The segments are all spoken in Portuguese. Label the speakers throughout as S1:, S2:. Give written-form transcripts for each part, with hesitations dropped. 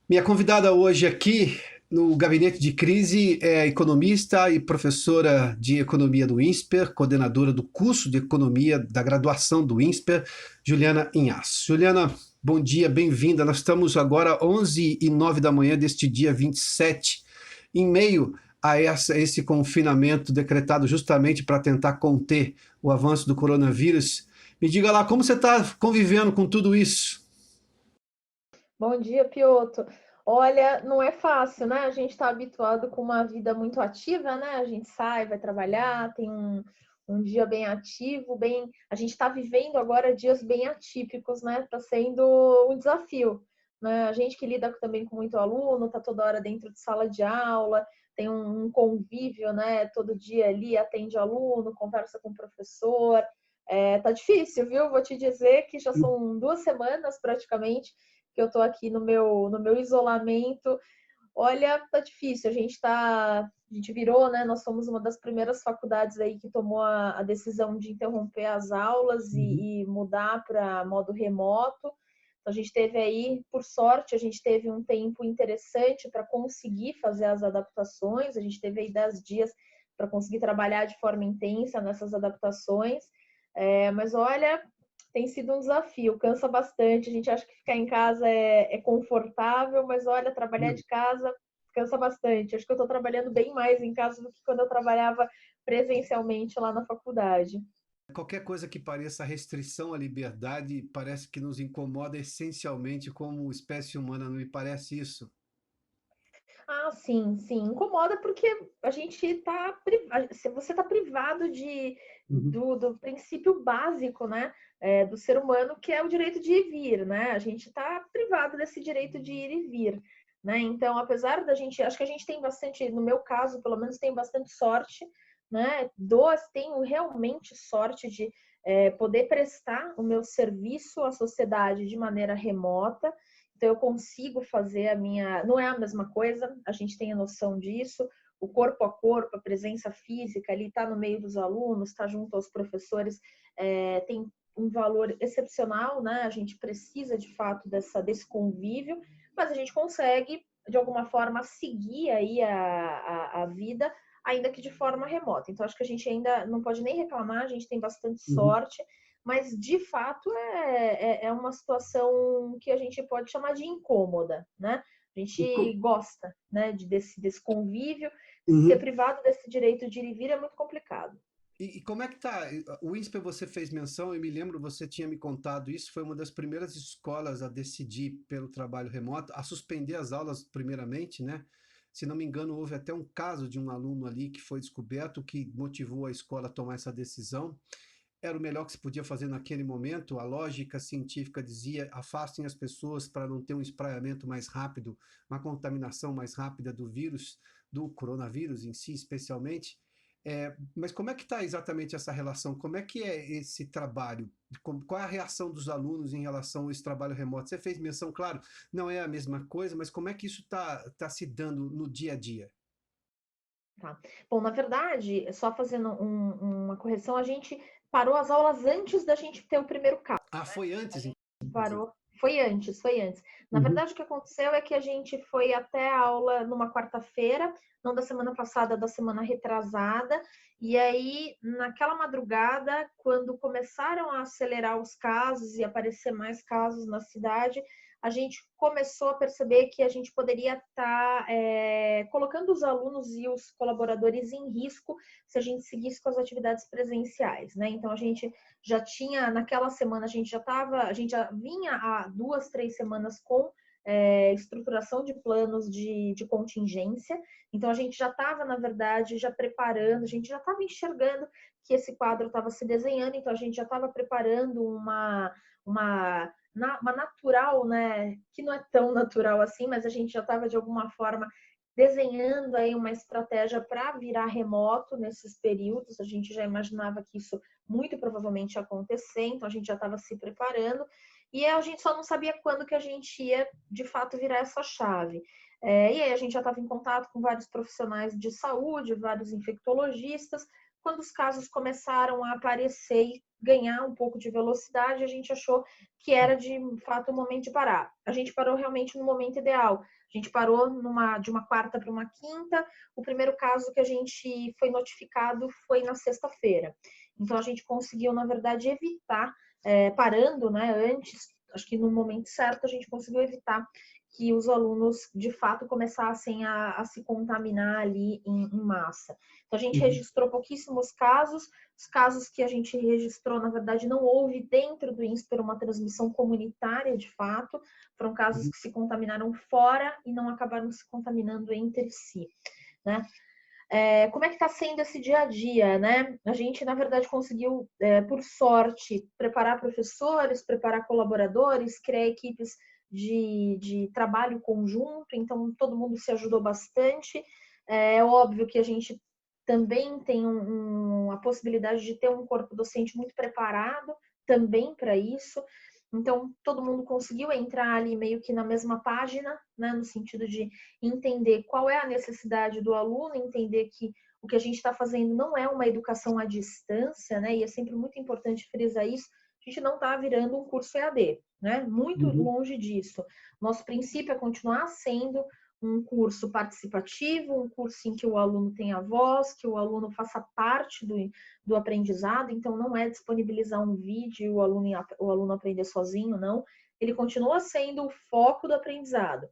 S1: Minha convidada hoje aqui no Gabinete de Crise é economista e professora de economia do INSPER, coordenadora do curso de economia da graduação do INSPER, Juliana Inhasso. Juliana, bom dia, bem-vinda. Nós estamos agora 11h09 da manhã deste dia 27, em meio a esse confinamento decretado justamente para tentar conter o avanço do coronavírus. Me diga lá, como você está convivendo com tudo isso?
S2: Bom dia, Pioto. Olha, não é fácil, né? A gente está habituado com uma vida muito ativa, né? A gente sai, vai trabalhar, tem um dia bem ativo, bem. A gente está vivendo agora dias bem atípicos, né? Está sendo um desafio, né? A gente que lida também com muito aluno, está toda hora dentro de sala de aula, tem um convívio, né? Todo dia ali atende aluno, conversa com o professor. Tá difícil, viu? Vou te dizer que já são 2 semanas praticamente que eu tô aqui no meu isolamento. Olha, tá difícil. A gente virou, né? Nós fomos uma das primeiras faculdades aí que tomou a decisão de interromper as aulas
S1: Uhum.
S2: e mudar para modo remoto. Então, a gente teve aí, por sorte, a gente teve um tempo interessante para conseguir fazer as adaptações. A gente teve aí 10 dias para conseguir trabalhar de forma intensa nessas adaptações. Mas olha, tem sido um desafio, cansa bastante. A gente acha que ficar em casa é confortável, mas olha, trabalhar de casa cansa bastante. Acho que eu estou trabalhando bem mais em casa do que quando eu trabalhava presencialmente lá na faculdade.
S1: Qualquer coisa que pareça restrição à liberdade parece que nos incomoda essencialmente como espécie humana, não me parece isso?
S2: Ah, sim, sim. Incomoda porque a gente está privado, você está privado
S1: Uhum.
S2: do princípio básico, né? Do ser humano, que é o direito de ir e vir, né? A gente está privado desse direito de ir e vir, né? Então, apesar da gente, acho que a gente tem bastante, no meu caso, pelo menos, tem bastante sorte, né? Tenho realmente sorte de poder prestar o meu serviço à sociedade de maneira remota. Então, eu consigo fazer a minha. Não é a mesma coisa, a gente tem a noção disso. O corpo a corpo, a presença física ali, está no meio dos alunos, está junto aos professores, tem um valor excepcional, né? A gente precisa de fato desse convívio, mas a gente consegue, de alguma forma, seguir aí a vida, ainda que de forma remota. Então, acho que a gente ainda não pode nem reclamar, a gente tem bastante
S1: Uhum.
S2: sorte, mas de fato é uma situação que a gente pode chamar de incômoda, né? A
S1: E
S2: gente
S1: co-
S2: gosta, né, desse convívio, ser
S1: Uhum.
S2: privado desse direito de ir e vir é muito complicado.
S1: E como é que tá? O INSPER você fez menção, eu me lembro, você tinha me contado isso, foi uma das primeiras escolas a decidir pelo trabalho remoto, a suspender as aulas primeiramente, né? Se não me engano, houve até um caso de um aluno ali que foi descoberto, que motivou a escola a tomar essa decisão. Era o melhor que se podia fazer naquele momento. A lógica científica dizia: afastem as pessoas para não ter um espraiamento mais rápido, uma contaminação mais rápida do vírus, do coronavírus em si, especialmente. Mas como é que está exatamente essa relação? Como é que é esse trabalho? Qual é a reação dos alunos em relação a esse trabalho remoto? Você fez menção, claro, não é a mesma coisa, mas como é que isso está se dando no dia a dia?
S2: Tá. Bom, na verdade, só fazendo uma correção, a gente parou as aulas antes da gente ter o primeiro caso.
S1: Ah, foi antes, inclusive.
S2: Parou. Foi antes, foi antes. Na
S1: Uhum.
S2: verdade, o que aconteceu é que a gente foi até a aula numa quarta-feira, não da semana passada, da semana retrasada, e aí, naquela madrugada, quando começaram a acelerar os casos e aparecer mais casos na cidade, a gente começou a perceber que a gente poderia estar colocando os alunos e os colaboradores em risco se a gente seguisse com as atividades presenciais, né? Então, a gente já tinha, naquela semana, a gente já vinha há 2, 3 semanas com estruturação de planos de contingência. Então, a gente já estava, na verdade, já preparando, a gente já estava enxergando que esse quadro estava se desenhando, então a gente já estava preparando uma natural, né, que não é tão natural assim, mas a gente já estava, de alguma forma, desenhando aí uma estratégia para virar remoto nesses períodos. A gente já imaginava que isso muito provavelmente ia acontecer, então a gente já estava se preparando e a gente só não sabia quando que a gente ia de fato virar essa chave. E aí a gente já estava em contato com vários profissionais de saúde, vários infectologistas, quando os casos começaram a aparecer e ganhar um pouco de velocidade, a gente achou que era de fato o momento de parar. A gente parou realmente no momento ideal. A gente parou de uma quarta para uma quinta. O primeiro caso que a gente foi notificado foi na sexta-feira. Então a gente conseguiu, na verdade, evitar, parando, né, antes, acho que no momento certo a gente conseguiu evitar que os alunos de fato começassem a se contaminar ali em massa. Então a gente registrou pouquíssimos casos. Os casos que a gente registrou, na verdade, não houve dentro do INSPER uma transmissão comunitária de fato. Foram casos que se contaminaram fora e não acabaram se contaminando entre si, né? Como é que está sendo esse dia a dia, né? A gente, na verdade, conseguiu, por sorte, preparar professores, preparar colaboradores, criar equipes de trabalho conjunto, então todo mundo se ajudou bastante. É óbvio que a gente também tem a possibilidade de ter um corpo docente muito preparado também para isso. Então, todo mundo conseguiu entrar ali meio que na mesma página, né, no sentido de entender qual é a necessidade do aluno, entender que o que a gente está fazendo não é uma educação à distância, né, e é sempre muito importante frisar isso, a gente não está virando um curso EAD, né, muito longe disso. Nosso princípio é continuar sendo um curso participativo, um curso em que o aluno tenha voz, que o aluno faça parte do aprendizado, então não é disponibilizar um vídeo e o aluno aprender sozinho, não. Ele continua sendo o foco do aprendizado.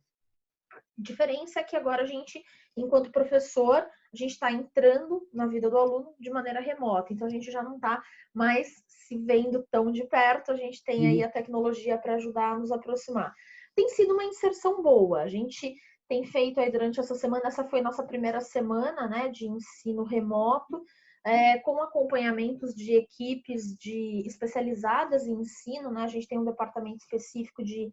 S2: A diferença é que agora a gente, enquanto professor, a gente está entrando na vida do aluno de maneira remota, então a gente já não está mais se vendo tão de perto, a gente tem aí a tecnologia para ajudar a nos aproximar. Tem sido uma inserção boa, a gente tem feito aí durante essa semana, essa foi nossa primeira semana, né, de ensino remoto, com acompanhamentos de equipes especializadas em ensino, né, a gente tem um departamento específico de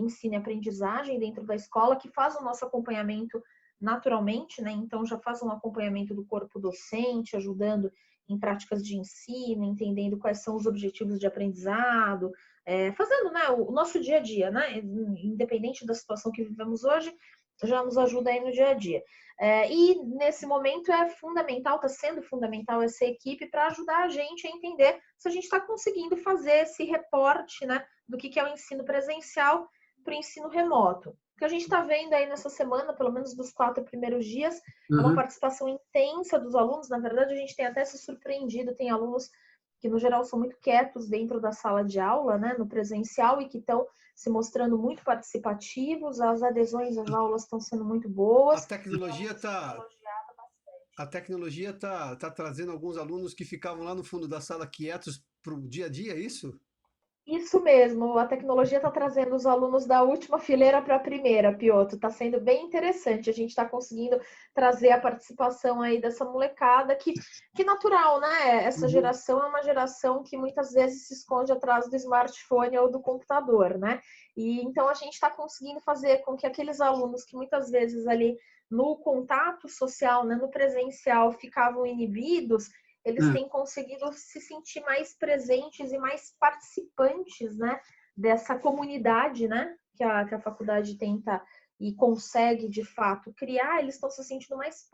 S2: ensino e aprendizagem dentro da escola que faz o nosso acompanhamento naturalmente, né, então já faz um acompanhamento do corpo docente, ajudando em práticas de ensino, entendendo quais são os objetivos de aprendizado, fazendo, né, o nosso dia a dia, né, independente da situação que vivemos hoje, já nos ajuda aí no dia a dia. E nesse momento é fundamental, está sendo fundamental essa equipe para ajudar a gente a entender se a gente está conseguindo fazer esse reporte, né, do que é o ensino presencial para o ensino remoto. O que a gente está vendo aí nessa semana, pelo menos dos 4 primeiros dias, é uma participação intensa dos alunos. Na verdade, a gente tem até se surpreendido, tem alunos que no geral são muito quietos dentro da sala de aula, né, no presencial, e que estão se mostrando muito participativos, as adesões às aulas estão sendo muito boas.
S1: A tecnologia tá trazendo alguns alunos que ficavam lá no fundo da sala quietos para o dia a dia, é isso?
S2: Isso mesmo, a tecnologia está trazendo os alunos da última fileira para a primeira, Piotr. Está sendo bem interessante. A gente está conseguindo trazer a participação aí dessa molecada que natural, né? Essa geração é uma geração que muitas vezes se esconde atrás do smartphone ou do computador, né? E então a gente está conseguindo fazer com que aqueles alunos que muitas vezes ali no contato social, né, no presencial, ficavam inibidos, eles têm conseguido se sentir mais presentes e mais participantes, né, dessa comunidade, né, que a faculdade tenta e consegue, de fato, criar. Eles estão se sentindo mais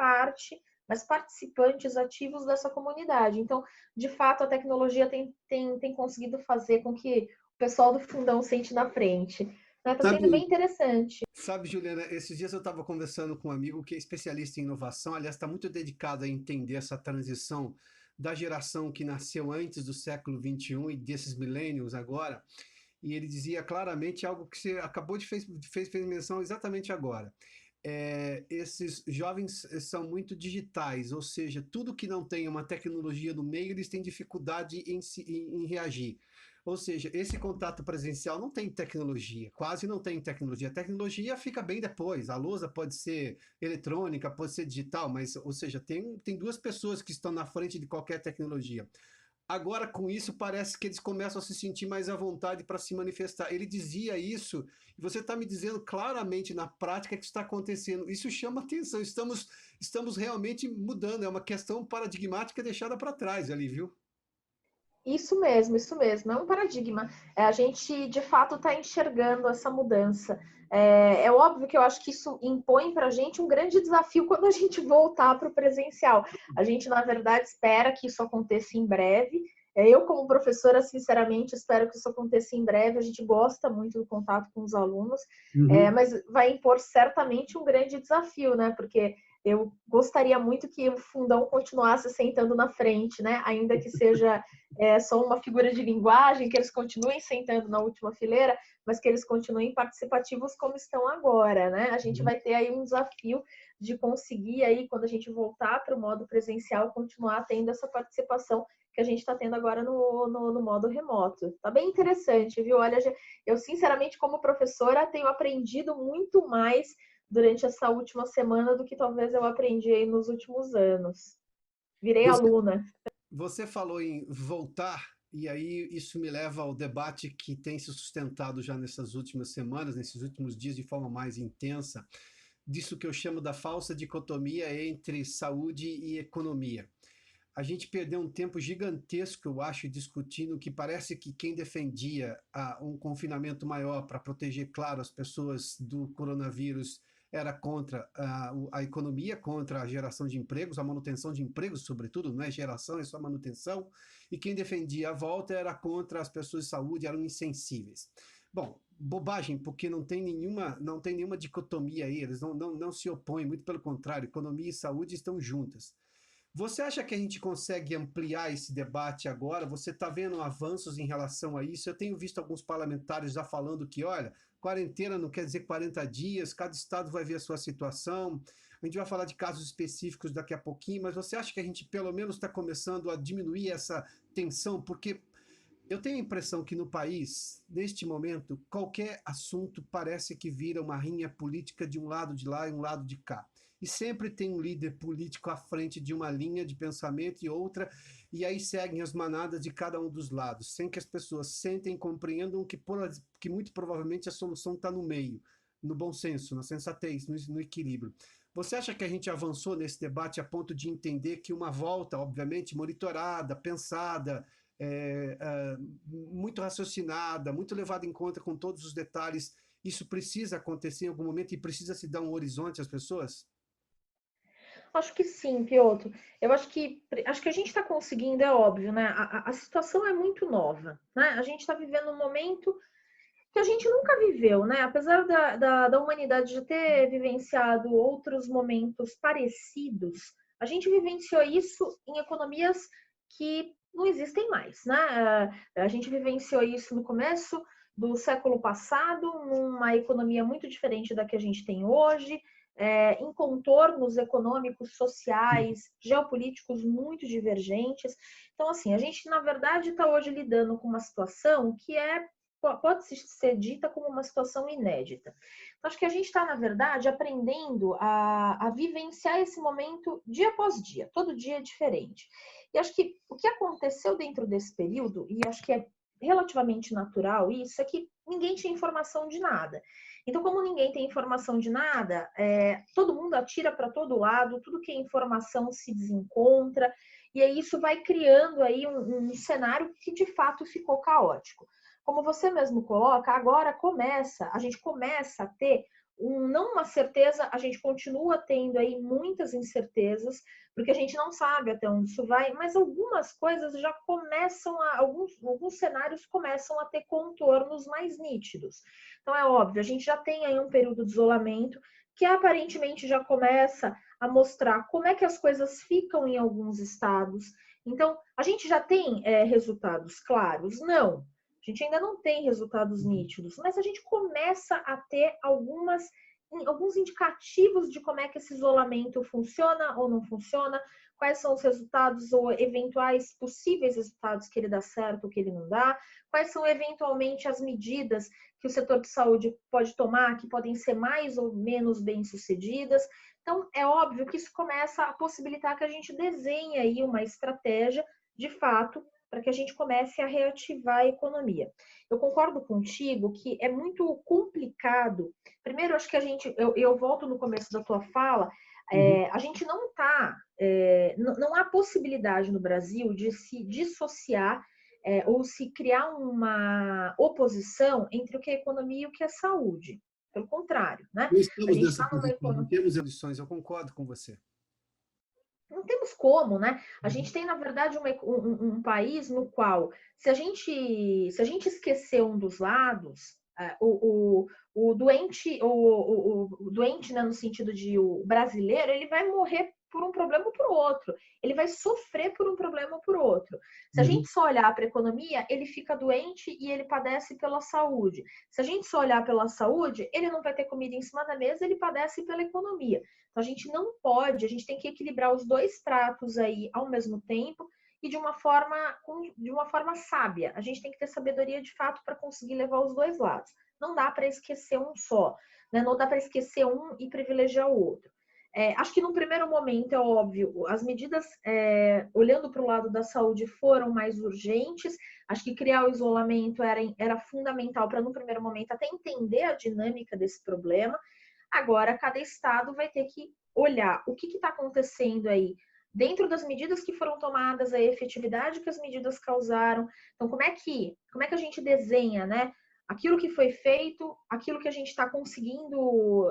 S2: mais participantes ativos dessa comunidade. Então, de fato, a tecnologia tem conseguido fazer com que o pessoal do fundão sente na frente. Está sendo bem interessante.
S1: Sabe, Juliana, esses dias eu estava conversando com um amigo que é especialista em inovação, aliás, está muito dedicado a entender essa transição da geração que nasceu antes do século XXI e desses millennials agora, e ele dizia claramente algo que você acabou de fez menção exatamente agora. Esses jovens são muito digitais, ou seja, tudo que não tem uma tecnologia no meio, eles têm dificuldade em reagir. Ou seja, esse contato presencial não tem tecnologia, quase não tem tecnologia. A tecnologia fica bem depois. A lousa pode ser eletrônica, pode ser digital, mas, ou seja, tem duas pessoas que estão na frente de qualquer tecnologia. Agora, com isso, parece que eles começam a se sentir mais à vontade para se manifestar. Ele dizia isso, e você está me dizendo claramente na prática que isso está acontecendo. Isso chama atenção. Estamos realmente mudando. É uma questão paradigmática deixada para trás ali, viu?
S2: Isso mesmo, isso mesmo. É um paradigma. A gente, de fato, está enxergando essa mudança. É óbvio que eu acho que isso impõe para a gente um grande desafio quando a gente voltar para o presencial. A gente, na verdade, espera que isso aconteça em breve. Eu, como professora, sinceramente, espero que isso aconteça em breve. A gente gosta muito do contato com os alunos,
S1: Uhum.
S2: mas vai impor certamente um grande desafio, né? Porque eu gostaria muito que o fundão continuasse sentando na frente, né? Ainda que seja só uma figura de linguagem, que eles continuem sentando na última fileira, mas que eles continuem participativos como estão agora, né? A gente vai ter aí um desafio de conseguir aí, quando a gente voltar para o modo presencial, continuar tendo essa participação que a gente está tendo agora no modo remoto. Tá bem interessante, viu? Olha, eu sinceramente, como professora, tenho aprendido muito mais durante essa última semana do que talvez eu aprendi aí nos últimos anos. Virei
S1: Você,
S2: aluna.
S1: você falou em voltar, e aí isso me leva ao debate que tem se sustentado já nessas últimas semanas, nesses últimos dias, de forma mais intensa, disso que eu chamo da falsa dicotomia entre saúde e economia. A gente perdeu um tempo gigantesco, eu acho, discutindo que parece que quem defendia um confinamento maior para proteger, claro, as pessoas do coronavírus era contra a economia, contra a geração de empregos, a manutenção de empregos, sobretudo, não é geração, é só manutenção, e quem defendia a volta era contra as pessoas de saúde, eram insensíveis. Bom, bobagem, porque não tem nenhuma dicotomia aí, eles não se opõem, muito pelo contrário, economia e saúde estão juntas. Você acha que a gente consegue ampliar esse debate agora? Você está vendo avanços em relação a isso? Eu tenho visto alguns parlamentares já falando que, olha, quarentena não quer dizer 40 dias, cada estado vai ver a sua situação. A gente vai falar de casos específicos daqui a pouquinho, mas você acha que a gente pelo menos está começando a diminuir essa tensão? Porque eu tenho a impressão que no país, neste momento, qualquer assunto parece que vira uma rinha política de um lado de lá e um lado de cá. E sempre tem um líder político à frente de uma linha de pensamento e outra, e aí seguem as manadas de cada um dos lados, sem que as pessoas sentem e compreendam que muito provavelmente a solução está no meio, no bom senso, na sensatez, no equilíbrio. Você acha que a gente avançou nesse debate a ponto de entender que uma volta, obviamente, monitorada, pensada, muito raciocinada, muito levada em conta com todos os detalhes, isso precisa acontecer em algum momento e precisa se dar um horizonte às pessoas?
S2: Acho que sim, Piotr. Eu acho que a gente está conseguindo, é óbvio, né? A situação é muito nova, né? A gente está vivendo um momento que a gente nunca viveu, né? Apesar da humanidade já ter vivenciado outros momentos parecidos, a gente vivenciou isso em economias que não existem mais, né? A gente vivenciou isso no começo do século passado, numa economia muito diferente da que a gente tem hoje, em contornos econômicos, sociais, geopolíticos muito divergentes. Então, assim, a gente, na verdade, está hoje lidando com uma situação que pode ser dita como uma situação inédita. Então, acho que a gente está, na verdade, aprendendo a vivenciar esse momento dia após dia, todo dia é diferente. E acho que o que aconteceu dentro desse período, e acho que é relativamente natural isso, é que ninguém tinha informação de nada. Então, como ninguém tem informação de nada, todo mundo atira para todo lado, tudo que é informação se desencontra, e aí isso vai criando aí um cenário que de fato ficou caótico. Como você mesmo coloca, agora a gente começa a ter não uma certeza, a gente continua tendo aí muitas incertezas, porque a gente não sabe até onde isso vai, mas algumas coisas já começam alguns cenários começam a ter contornos mais nítidos. Então é óbvio, a gente já tem aí um período de isolamento que aparentemente já começa a mostrar como é que as coisas ficam em alguns estados. Então, a gente já tem resultados claros? Não. A gente ainda não tem resultados nítidos, mas a gente começa a ter alguns indicativos de como é que esse isolamento funciona ou não funciona, quais são os resultados ou eventuais possíveis resultados que ele dá certo ou que ele não dá, quais são eventualmente as medidas que o setor de saúde pode tomar, que podem ser mais ou menos bem-sucedidas. Então, é óbvio que isso começa a possibilitar que a gente desenhe aí uma estratégia, de fato, para que a gente comece a reativar a economia. Eu concordo contigo que é muito complicado. Primeiro, acho que eu volto no começo da tua fala,
S1: Uhum.
S2: a gente não há possibilidade no Brasil de se dissociar ou se criar uma oposição entre o que é economia e o que é saúde. Pelo contrário, né?
S1: Não
S2: A
S1: estamos
S2: gente
S1: nessa
S2: está numa
S1: posição, não
S2: economia.
S1: temos eleições, eu concordo com você.
S2: Não temos como, né? A
S1: Uhum.
S2: gente tem, na verdade, um país no qual, se a gente esquecer um dos lados, o doente, o doente, né, no sentido de o brasileiro, ele vai morrer por um problema ou por outro. Ele vai sofrer por um problema ou por outro. Se a
S1: Uhum.
S2: gente só olhar para a economia, ele fica doente e ele padece pela saúde. Se a gente só olhar pela saúde, ele não vai ter comida em cima da mesa, ele padece pela economia. Então, a gente não pode, a gente tem que equilibrar os dois pratos aí ao mesmo tempo e de uma forma sábia. A gente tem que ter sabedoria de fato para conseguir levar os dois lados. Não dá para esquecer um só, né? Não dá para esquecer um e privilegiar o outro. Acho que num primeiro momento, é óbvio, as medidas, olhando para o lado da saúde, foram mais urgentes. Acho que criar o isolamento era fundamental para, no primeiro momento, até entender a dinâmica desse problema. Agora, cada estado vai ter que olhar o que está acontecendo aí dentro das medidas que foram tomadas, a efetividade que as medidas causaram. Então, como é que a gente desenha, né? Aquilo que foi feito, aquilo que a gente está conseguindo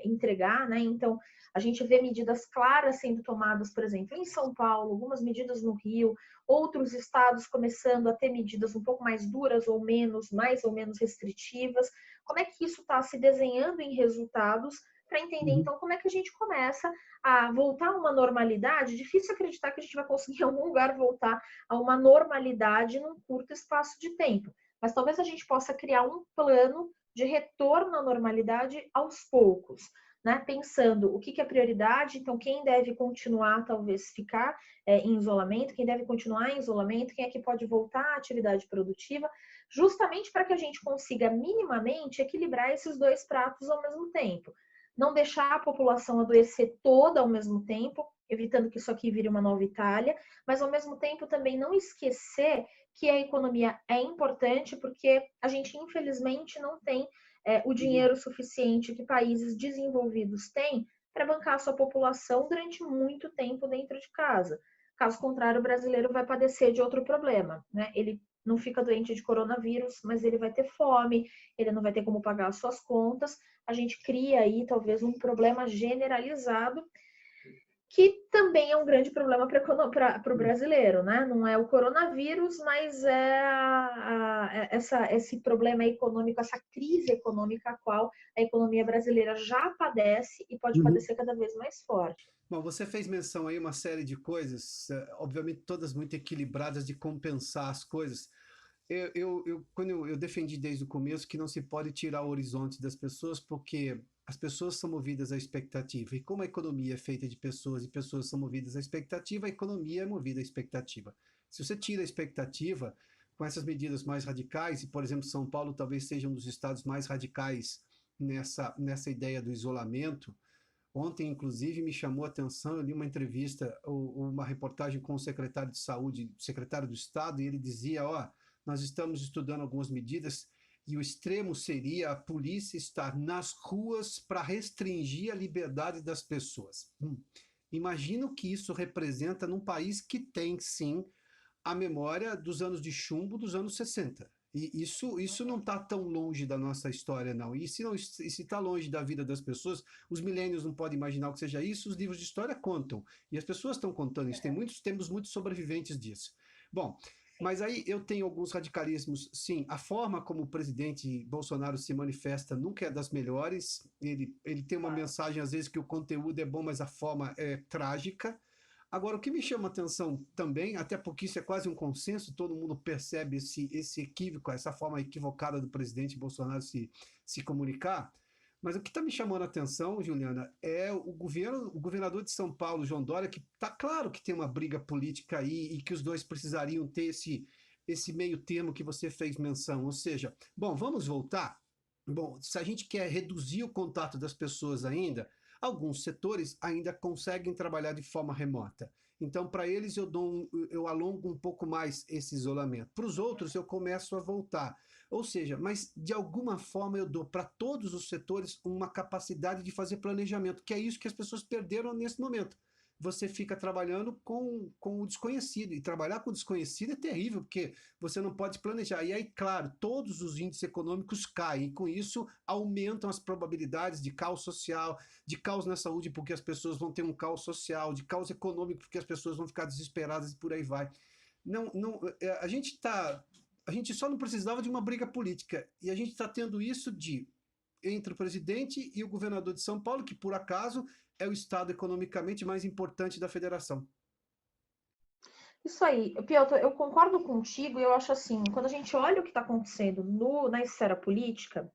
S2: entregar, né? Então, a gente vê medidas claras sendo tomadas, por exemplo, em São Paulo, algumas medidas no Rio, outros estados começando a ter medidas um pouco mais duras ou menos, mais ou menos restritivas. Como é que isso está se desenhando em resultados para entender,
S1: Uhum.
S2: então, como é que a gente começa a voltar a uma normalidade. Difícil acreditar que a gente vai conseguir em algum lugar voltar a uma normalidade num curto espaço de tempo. Mas talvez a gente possa criar um plano de retorno à normalidade aos poucos, né? Pensando o que é prioridade, então quem deve continuar, talvez ficar em isolamento, quem deve continuar em isolamento, quem é que pode voltar à atividade produtiva, justamente para que a gente consiga minimamente equilibrar esses dois pratos ao mesmo tempo. Não deixar a população adoecer toda ao mesmo tempo, evitando que isso aqui vire uma nova Itália, mas ao mesmo tempo também não esquecer que a economia é importante, porque a gente infelizmente não tem o
S1: Uhum.
S2: dinheiro suficiente que países desenvolvidos têm para bancar a sua população durante muito tempo dentro de casa. Caso contrário, o brasileiro vai padecer de outro problema, né? Ele não fica doente de coronavírus, mas ele vai ter fome, ele não vai ter como pagar as suas contas. A gente cria aí talvez um problema generalizado que também é um grande problema para o brasileiro, né? Não é o coronavírus, mas esse problema econômico, essa crise econômica a qual a economia brasileira já padece e pode
S1: Uhum.
S2: padecer cada vez mais forte.
S1: Bom, você fez menção aí uma série de coisas, obviamente todas muito equilibradas de compensar as coisas. Quando eu defendi desde o começo que não se pode tirar o horizonte das pessoas, porque as pessoas são movidas à expectativa. E como a economia é feita de pessoas e pessoas são movidas à expectativa, a economia é movida à expectativa. Se você tira a expectativa, com essas medidas mais radicais, e por exemplo, São Paulo talvez seja um dos estados mais radicais nessa ideia do isolamento. Ontem, inclusive, me chamou a atenção, eu li uma entrevista, uma reportagem com o secretário de Saúde, secretário do Estado, e ele dizia, ó, nós estamos estudando algumas medidas e o extremo seria a polícia estar nas ruas para restringir a liberdade das pessoas. Imagina o que isso representa num país que tem, sim, a memória dos anos de chumbo dos anos 60. E isso não está tão longe da nossa história, não. E se está longe da vida das pessoas, os milênios não podem imaginar o que seja isso, os livros de história contam. E as pessoas estão contando isso. Temos muitos sobreviventes disso. Bom, mas aí eu tenho alguns radicalismos. Sim, a forma como o presidente Bolsonaro se manifesta nunca é das melhores. Ele tem uma mensagem, às vezes, que o conteúdo é bom, mas a forma é trágica. Agora, o que me chama a atenção também, até porque isso é quase um consenso, todo mundo percebe esse equívoco, essa forma equivocada do presidente Bolsonaro se comunicar, mas o que está me chamando a atenção, Juliana, é o governador de São Paulo, João Dória, que está claro que tem uma briga política aí e que os dois precisariam ter esse meio termo que você fez menção, ou seja, bom, vamos voltar? Bom, se a gente quer reduzir o contato das pessoas ainda, alguns setores ainda conseguem trabalhar de forma remota. Então, para eles, eu alongo um pouco mais esse isolamento. Para os outros, eu começo a voltar. Ou seja, mas de alguma forma eu dou para todos os setores uma capacidade de fazer planejamento, que é isso que as pessoas perderam nesse momento. você fica trabalhando com o desconhecido. E trabalhar com o desconhecido é terrível, porque você não pode planejar. E aí, claro, todos os índices econômicos caem, e com isso aumentam as probabilidades de caos social, de caos na saúde, porque as pessoas vão ter um caos social, de caos econômico, porque as pessoas vão ficar desesperadas e por aí vai. Não, não, a gente só não precisava de uma briga política. E a gente está tendo isso entre o presidente e o governador de São Paulo, que por acaso é o estado economicamente mais importante da federação.
S2: Isso aí, Piotr, eu concordo contigo e eu acho assim, quando a gente olha o que está acontecendo na esfera política,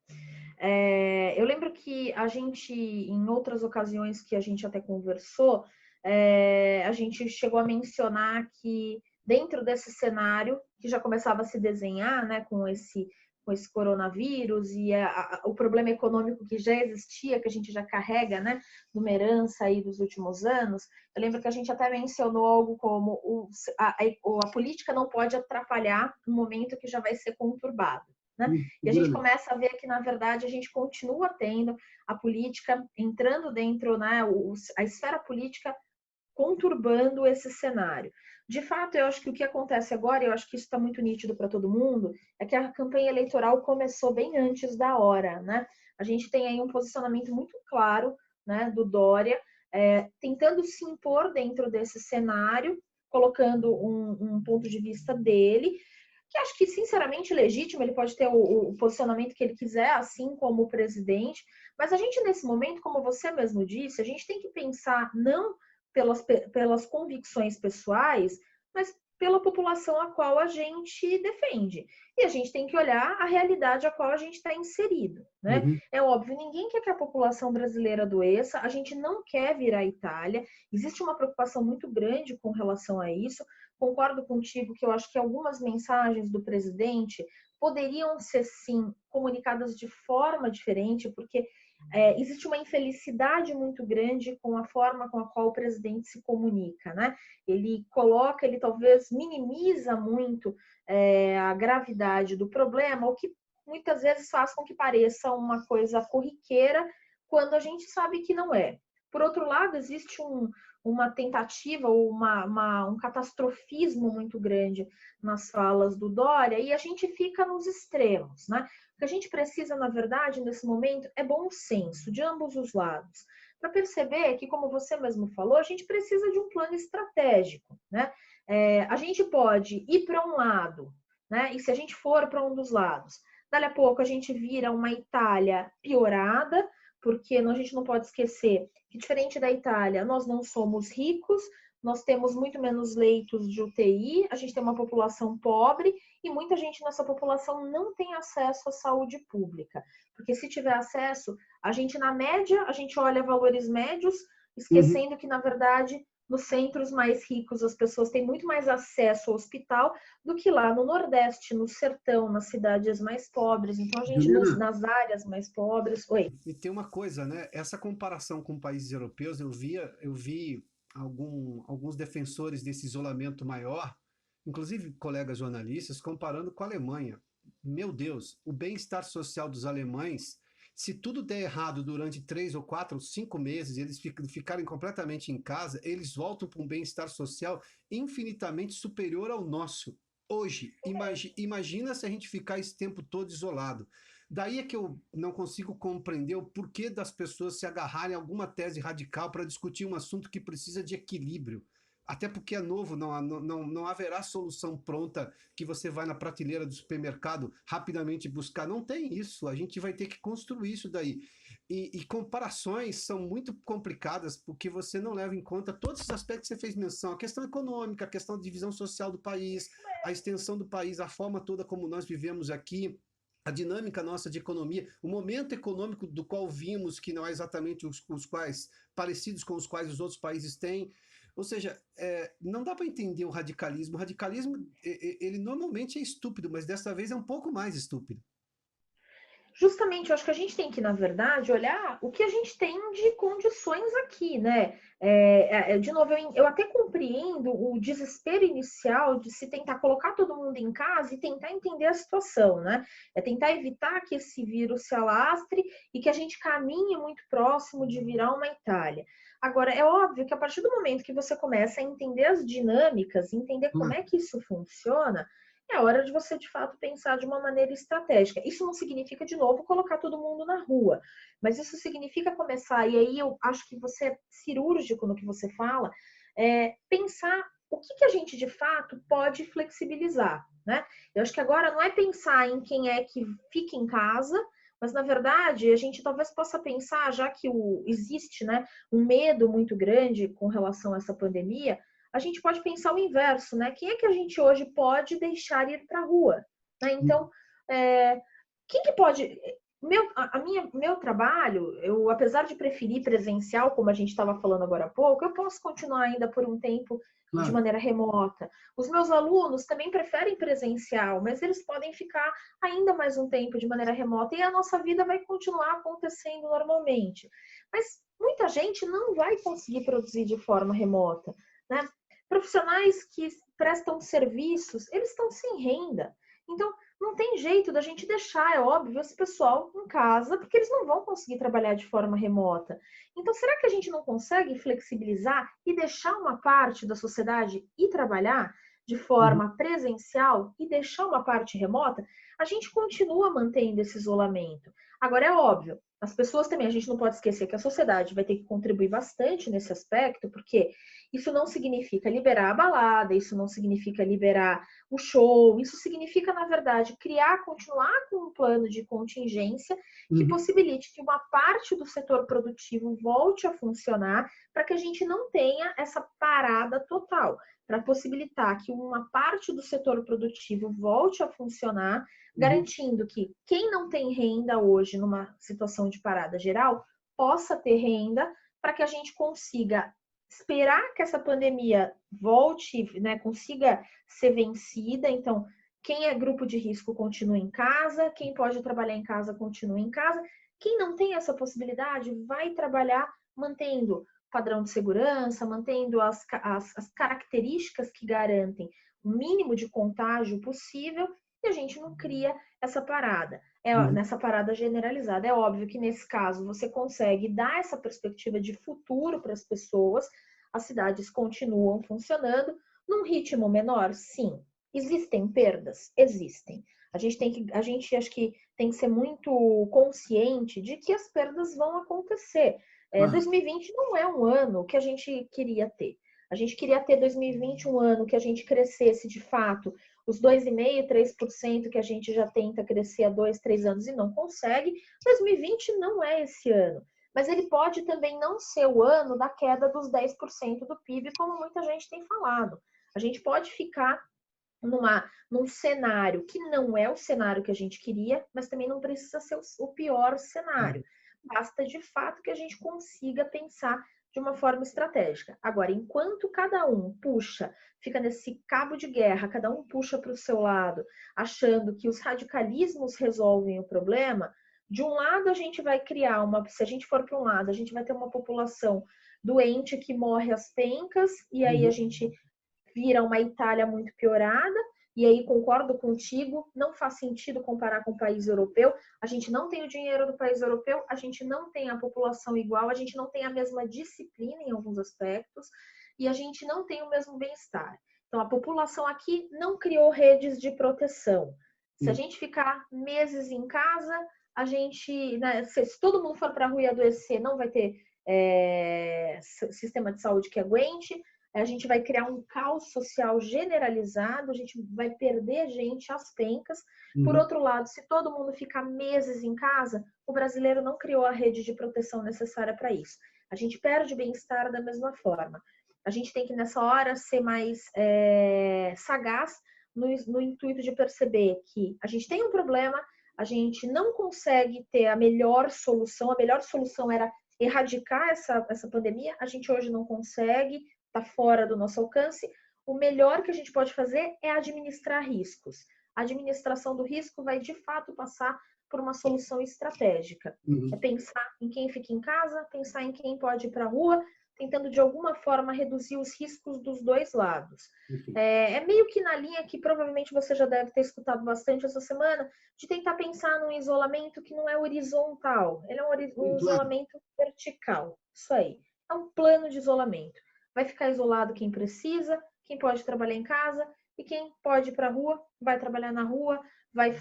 S2: eu lembro que a gente, em outras ocasiões que a gente até conversou, a gente chegou a mencionar que dentro desse cenário que já começava a se desenhar, né, com esse coronavírus e o problema econômico que já existia, que a gente já carrega, né, de uma herança aí dos últimos anos, eu lembro que a gente até mencionou algo como a política não pode atrapalhar um momento que já vai ser conturbado. Né? E a gente
S1: Seguramente.
S2: começa a ver que, na verdade, a gente continua tendo a política entrando dentro, né, a esfera política conturbando esse cenário. De fato, eu acho que o que acontece agora, eu acho que isso está muito nítido para todo mundo, é que a campanha eleitoral começou bem antes da hora, né? A gente tem aí um posicionamento muito claro, né, do Dória, tentando se impor dentro desse cenário, colocando um ponto de vista dele, que acho que, sinceramente, legítimo, ele pode ter o posicionamento que ele quiser, assim como o presidente, mas a gente, nesse momento, como você mesmo disse, a gente tem que pensar não pelas convicções pessoais, mas pela população a qual a gente defende. E a gente tem que olhar a realidade a qual a gente está inserido. Né?
S1: Uhum.
S2: É óbvio, ninguém quer que a população brasileira adoeça, a gente não quer virar a Itália, existe uma preocupação muito grande com relação a isso. Concordo contigo que eu acho que algumas mensagens do presidente poderiam ser, sim, comunicadas de forma diferente, porque existe uma infelicidade muito grande com a forma com a qual o presidente se comunica, né? Ele talvez minimiza muito a gravidade do problema, o que muitas vezes faz com que pareça uma coisa corriqueira, quando a gente sabe que não é. Por outro lado, existe uma tentativa ou um catastrofismo muito grande nas falas do Dória e a gente fica nos extremos, né? O que a gente precisa, na verdade, nesse momento, é bom senso de ambos os lados, para perceber que, como você mesmo falou, a gente precisa de um plano estratégico, né? A gente pode ir para um lado, né? E se a gente for para um dos lados, dali a pouco a gente vira uma Itália piorada, porque a gente não pode esquecer que, diferente da Itália, nós não somos ricos, nós temos muito menos leitos de UTI, a gente tem uma população pobre e muita gente nessa população não tem acesso à saúde pública. Porque se tiver acesso, a gente, na média, a gente olha valores médios,
S1: Uhum.
S2: esquecendo que, na verdade, nos centros mais ricos as pessoas têm muito mais acesso ao hospital do que lá no Nordeste, no sertão, nas cidades mais pobres. Então, a gente,
S1: Juliana,
S2: nas áreas mais pobres... Oi.
S1: e tem uma coisa, né? Essa comparação com países europeus, eu vi alguns defensores desse isolamento maior, inclusive colegas jornalistas, comparando com a Alemanha. Meu Deus, o bem-estar social dos alemães, se tudo der errado durante 3 ou 4 ou 5 meses, eles ficarem completamente em casa, eles voltam para um bem-estar social infinitamente superior ao nosso. Hoje, imagina se a gente ficar esse tempo todo isolado. Daí é que eu não consigo compreender o porquê das pessoas se agarrarem a alguma tese radical para discutir um assunto que precisa de equilíbrio. Até porque é novo, não haverá solução pronta que você vai na prateleira do supermercado rapidamente buscar. Não tem isso. A gente vai ter que construir isso daí. E comparações são muito complicadas porque você não leva em conta todos os aspectos que você fez menção: a questão econômica, a questão da divisão social do país, a extensão do país, a forma toda como nós vivemos aqui, a dinâmica nossa de economia, o momento econômico do qual vimos que não é exatamente os quais parecidos com os quais os outros países têm. Ou seja, não dá para entender o radicalismo. O radicalismo, ele normalmente é estúpido, mas dessa vez é um pouco mais estúpido.
S2: Justamente, eu acho que a gente tem que, na verdade, olhar o que a gente tem de condições aqui, né? De novo, eu até compreendo o desespero inicial de se tentar colocar todo mundo em casa e tentar entender a situação, né? É tentar evitar que esse vírus se alastre e que a gente caminhe muito próximo de virar uma Itália. Agora, é óbvio que a partir do momento que você começa a entender as dinâmicas, entender como
S1: Claro.
S2: é que isso funciona, é hora de você, de fato, pensar de uma maneira estratégica. Isso não significa, de novo, colocar todo mundo na rua, mas isso significa começar, e aí eu acho que você é cirúrgico no que você fala, pensar o que a gente, de fato, pode flexibilizar, né? Eu acho que agora não é pensar em quem é que fica em casa, mas, na verdade, a gente talvez possa pensar, já que existe, né, um medo muito grande com relação a essa pandemia, a gente pode pensar o inverso, né? Quem é que a gente hoje pode deixar ir para a rua? Né? Então, quem que pode... Meu trabalho, eu, apesar de preferir presencial, como a gente estava falando agora há pouco, eu posso continuar ainda por um tempo de
S1: Claro.
S2: maneira remota. Os meus alunos também preferem presencial, mas eles podem ficar ainda mais um tempo de maneira remota e a nossa vida vai continuar acontecendo normalmente. Mas muita gente não vai conseguir produzir de forma remota, né? Profissionais que prestam serviços, eles estão sem renda. Então, não tem jeito da gente deixar, é óbvio, esse pessoal em casa, porque eles não vão conseguir trabalhar de forma remota. Então, será que a gente não consegue flexibilizar e deixar uma parte da sociedade ir trabalhar de
S1: Uhum.
S2: forma presencial e deixar uma parte remota? A gente continua mantendo esse isolamento. Agora, é óbvio, as pessoas também, a gente não pode esquecer que a sociedade vai ter que contribuir bastante nesse aspecto, porque isso não significa liberar a balada, isso não significa liberar o show, isso significa, na verdade, continuar com um plano de contingência que
S1: Uhum.
S2: possibilite que uma parte do setor produtivo volte a funcionar para que a gente não tenha essa parada total, para possibilitar que uma parte do setor produtivo volte a funcionar,
S1: Uhum.
S2: garantindo que quem não tem renda hoje numa situação de parada geral possa ter renda para que a gente consiga esperar que essa pandemia volte, né, consiga ser vencida. Então, quem é grupo de risco continua em casa, quem pode trabalhar em casa continua em casa. Quem não tem essa possibilidade vai trabalhar mantendo padrão de segurança, mantendo as características que garantem o mínimo de contágio possível e a gente não cria essa parada.
S1: Uhum.
S2: Nessa parada generalizada. É óbvio que nesse caso você consegue dar essa perspectiva de futuro para as pessoas, as cidades continuam funcionando num ritmo menor, sim. Existem perdas? Existem. A gente acho que tem que ser muito consciente de que as perdas vão acontecer.
S1: Claro.
S2: 2020 não é um ano que a gente queria ter. A gente queria ter 2020 um ano que a gente crescesse de fato os 2,5%, 3% que a gente já tenta crescer há 2, 3 anos e não consegue. 2020 não é esse ano. Mas ele pode também não ser o ano da queda dos 10% do PIB, como muita gente tem falado. A gente pode ficar num cenário que não é o cenário que a gente queria, mas também não precisa ser o pior cenário. Basta de fato que a gente consiga pensar de uma forma estratégica. Agora, enquanto cada um puxa, fica nesse cabo de guerra, cada um puxa para o seu lado, achando que os radicalismos resolvem o problema, de um lado a gente vai criar se a gente for para um lado, a gente vai ter uma população doente que morre às pencas, e aí a
S1: Uhum.
S2: gente vira uma Itália muito piorada, e aí concordo contigo, não faz sentido comparar com o país europeu. A gente não tem o dinheiro do país europeu, a gente não tem a população igual, a gente não tem a mesma disciplina em alguns aspectos, e a gente não tem o mesmo bem-estar. Então, a população aqui não criou redes de proteção. Se a
S1: Uhum.
S2: gente ficar meses em casa, a gente, né, se todo mundo for para a rua e adoecer, não vai ter sistema de saúde que aguente, a gente vai criar um caos social generalizado, a gente vai perder gente às pencas. Por
S1: Uhum.
S2: outro lado, se todo mundo ficar meses em casa, o brasileiro não criou a rede de proteção necessária para isso. A gente perde bem-estar da mesma forma. A gente tem que, nessa hora, ser mais sagaz no intuito de perceber que a gente tem um problema, a gente não consegue ter a melhor solução era erradicar essa pandemia, a gente hoje não consegue, está fora do nosso alcance, o melhor que a gente pode fazer é administrar riscos. A administração do risco vai, de fato, passar por uma solução estratégica. É
S1: Uhum.
S2: pensar em quem fica em casa, pensar em quem pode ir para a rua, tentando, de alguma forma, reduzir os riscos dos dois lados.
S1: Enfim.
S2: É meio que na linha que provavelmente você já deve ter escutado bastante essa semana, de tentar pensar num isolamento que não é horizontal, ele é um
S1: Claro.
S2: isolamento vertical. Isso aí. É um plano de isolamento. Vai ficar isolado quem precisa, quem pode trabalhar em casa, e quem pode ir para a rua, vai trabalhar na rua, vai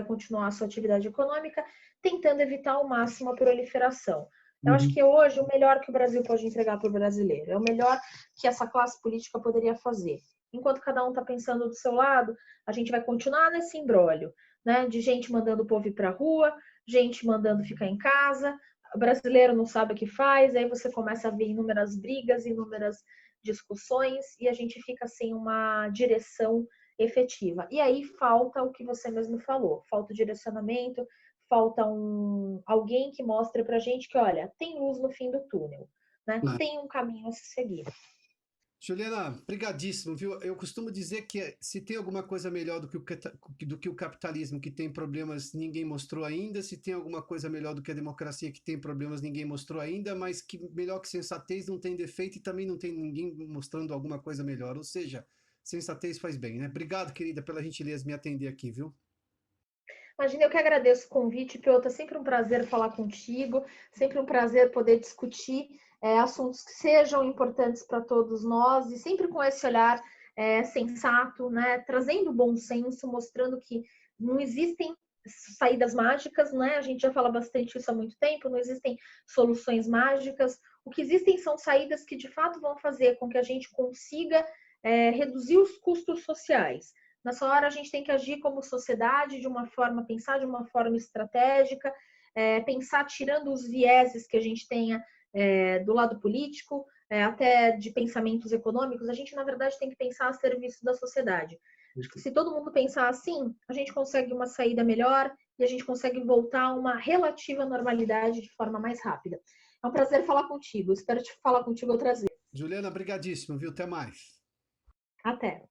S2: continuar a sua atividade econômica, tentando evitar ao máximo a proliferação. Eu acho que hoje o melhor que o Brasil pode entregar para o brasileiro, é o melhor que essa classe política poderia fazer. Enquanto cada um está pensando do seu lado, a gente vai continuar nesse imbróglio, né? De gente mandando o povo ir para a rua, gente mandando ficar em casa, o brasileiro não sabe o que faz, aí você começa a ver inúmeras brigas, inúmeras discussões, e a gente fica sem uma direção efetiva. E aí falta o que você mesmo falou, falta o direcionamento, falta alguém que mostre pra gente que, olha, tem luz no fim do túnel, né?
S1: Claro.
S2: Tem um caminho a se seguir.
S1: Juliana, brigadíssimo, viu? Eu costumo dizer que se tem alguma coisa melhor do que o capitalismo, que tem problemas ninguém mostrou ainda, se tem alguma coisa melhor do que a democracia, que tem problemas ninguém mostrou ainda, mas que melhor que sensatez não tem defeito e também não tem ninguém mostrando alguma coisa melhor. Ou seja, sensatez faz bem, né? Obrigado, querida, pela gentileza de me atender aqui, viu?
S2: Imagina, eu que agradeço o convite, Piotr. É sempre um prazer falar contigo, sempre um prazer poder discutir assuntos que sejam importantes para todos nós e sempre com esse olhar sensato, né? Trazendo bom senso, mostrando que não existem saídas mágicas, né? A gente já fala bastante isso há muito tempo, não existem soluções mágicas. O que existem são saídas que de fato vão fazer com que a gente consiga reduzir os custos sociais. Nessa hora a gente tem que agir como sociedade de uma forma, pensar de uma forma estratégica, pensar tirando os vieses que a gente tenha do lado político, até de pensamentos econômicos, a gente na verdade tem que pensar a serviço da sociedade. Acho que se todo mundo pensar assim, a gente consegue uma saída melhor e a gente consegue voltar a uma relativa normalidade de forma mais rápida. É um prazer falar contigo, espero te falar contigo outras vezes.
S1: Juliana, brigadíssimo, viu? Até mais.
S2: Até!